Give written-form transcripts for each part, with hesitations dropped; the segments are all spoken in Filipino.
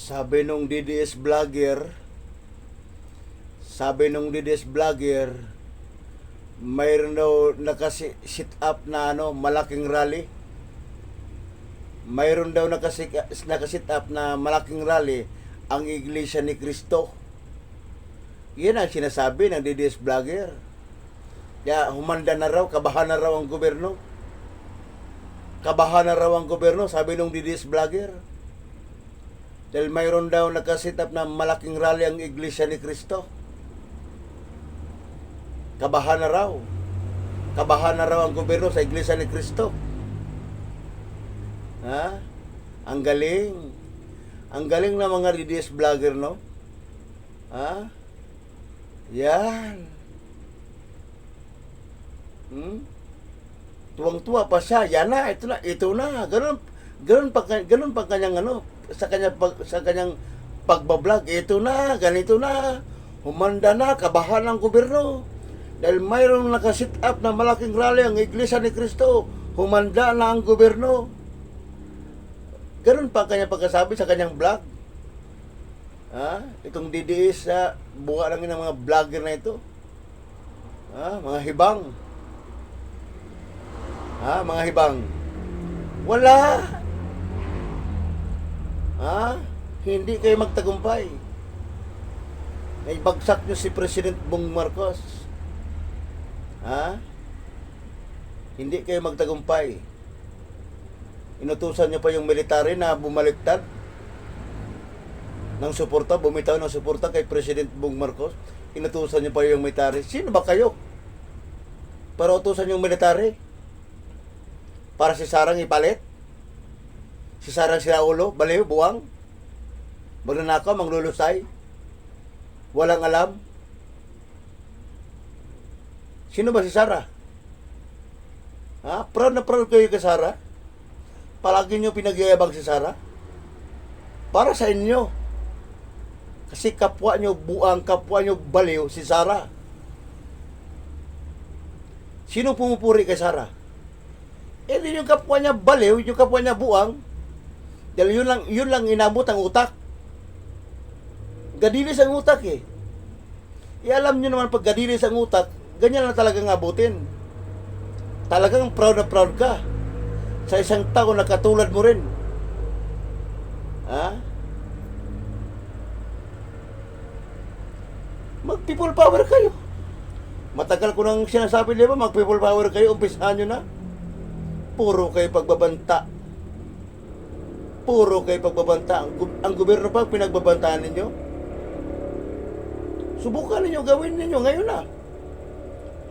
Sabi nung DDS vlogger, mayroon daw nakasit up na malaking rally. Mayroon daw nakasit up na malaking rally ang Iglesia ni Cristo. Yan ang sinasabi ng DDS vlogger. Kaya humanda na raw, kabahan na raw ang gobyerno. Kabahan na raw ang gobyerno, sabi nung DDS vlogger. Dahil mayroon daw nakasit up na malaking rally ang Iglesia ni Cristo. Kabahan na raw. Kabahan na raw ang gobyerno sa Iglesia ni Cristo. Ha? Ang galing. Ang galing na mga DDS vlogger, no? Ha? Yan. Tuwang-tuwa pa siya. Yan na, ito na. Ganun pa kanyang sa kanyang pagbablog. Ito na, ganito na. Humanda na, kabahan ng gobyerno. Dahil mayroong nakasit up na malaking rally ang Iglesia ni Cristo. Humanda na ang gobyerno. Ganun pa kanyang pagkasabi sa kanyang vlog. Ha? Itong DDS sa buka lang ng mga vlogger na ito. Ha? Mga hibang. Ha? Mga hibang. Wala. Ha? Hindi kayo magtagumpay. Naibagsak nyo si President Bong Marcos. Ha? Hindi kayo magtagumpay. Inutusan nyo pa yung military na bumaliktad ng suporta, bumitaw ng suporta kay President Bong Marcos. Inutusan nyo pa yung military. Sino ba kayo? Para utusan yung military? Para si Sarang ipalit? Si Sarang sila ulo, baliw, buwang? Magnanakaw, manglulusay? Walang alam? Sino ba si Sara? Ha? Proud na proud kayo kay Sara? Palagi nyo pinagyayabang si Sara? Para sa inyo. Kasi kapwa nyo buang, kapwa nyo baliw si Sara. Sino pumupuri kay Sara? Eh di yung kapwa niya baliw, yung kapwa niya buang. Dahil yun lang inabot ang utak. Gadilis ang utak eh. Alam nyo naman pag gadilis ang utak, ganyan na talagang abutin. Talagang proud na proud ka. Sa isang tao na katulad mo rin. Ha? Mag-people power kayo. Matagal ko nang sinasabi, di ba? Mag-people power kayo, umpisahan nyo na. Puro kayo pagbabanta. Puro kayo pagbabanta. Ang gobyerno pa, pinagbabantaan ninyo. Subukan ninyo, gawin ninyo ngayon na.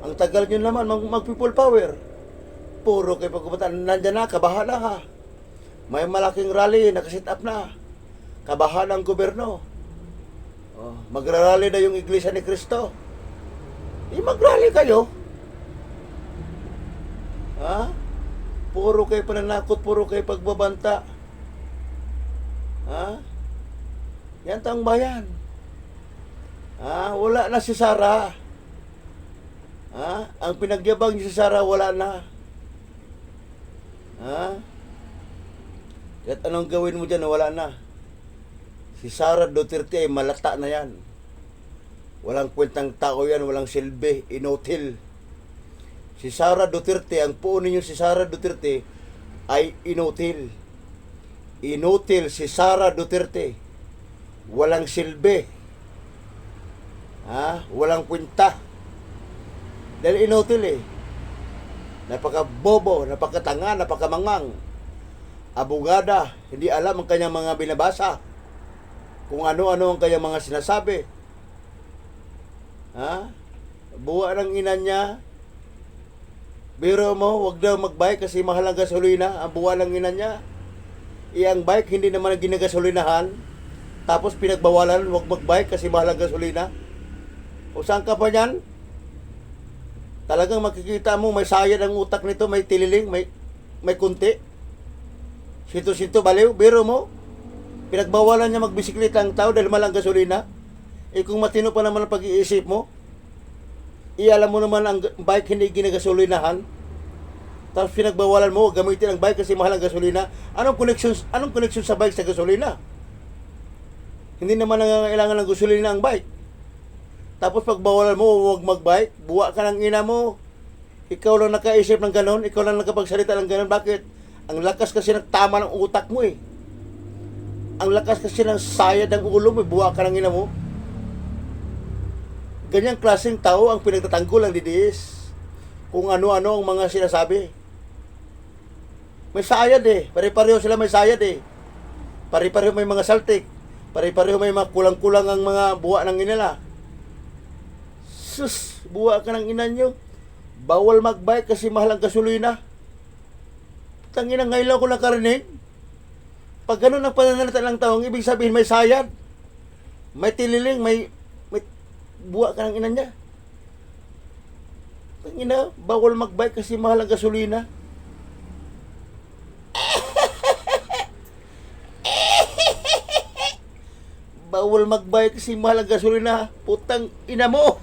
Ang tagal nyo naman, mag-people power. Puro kayo pagbabantaan. Nandyan na, kabahan na ha. May malaking rally, nakasit up na. Kabahan ang gobyerno. Magrarally na yung Iglesia ni Cristo. Mag-rally kayo. Ha? Puro kayo pananakot, puro kayo pagbabanta. Ha? Yan tang bayan. Ha? Wala na si Sara. Ha? Ang pinagyabang ni si Sara, wala na. Ha? Kahit anong gawin mo dyan, wala na. Si Sara Duterte ay malata na yan. Walang kwentang tao yan, walang silbi, inutil. Si Sara Duterte, ang puo ninyo si Sara Duterte ay inutil. Inutil si Sara Duterte. Walang silbi. Ha? Walang kwenta. Dahil inutil eh. Napaka-bobo, napakatanga, napakamangang. Abogada, hindi alam ang kanyang mga binabasa. Kung ano-ano ang kanyang mga sinasabi. Ha? Buwa ng ina niya. Biro mo, wag daw mag-bike kasi mahal ang gasolina. Ang buwa ng ina niya. Ang bike hindi naman ginagasolinahan. Tapos pinagbawalan, wag mag-bike kasi mahal ang gasolina. O saan ka pa niyan? Talagang makikita mo may sayad ang utak nito, may tililing, may kunti. Sito-sito baliw, biro mo. Pinagbawalan niya magbisikleta ang tao dahil mahal ang gasolina. Kung matino pa naman ang pag-iisip mo, alam mo naman ang bike hindi ginagasolinahan. Tapos pinagbawalan mo gamitin ang bike kasi mahal ang gasolina. Anong connection sa bike sa gasolina? Hindi naman nangangailangan ng gasolina ang bike. Tapos pag bawalan mo, huwag magbike, buwa ka ng ina mo. Ikaw lang nakaisip ng ganon, ikaw lang nakapagsalita ng ganon. Bakit? Ang lakas kasi ng tama ng utak mo eh. Ang lakas kasi ng sayad ng ulo mo, buwa ka ng ina mo. Ganyang klaseng tao ang pinagtatanggol ng DDS. Kung ano-ano ang mga sinasabi. May sayad eh. Pare-pareho sila may sayad eh. Pare-pareho may mga saltik. Pare-pareho may mga kulang-kulang ang mga buwa ng inala. Sus, buwa ka ng ina nyo. Bawal magbike kasi mahal ang gasolina. Tangina, ngayon ko nakarinig. Pag ganun ang pananalita ng taong, ibig sabihin may sayad. May tililing, may buwa ka ng ina niya. Tangina, bawal magbike kasi mahal ang gasolina. Bawal magbike kasi mahal ang gasolina. Putang ina mo.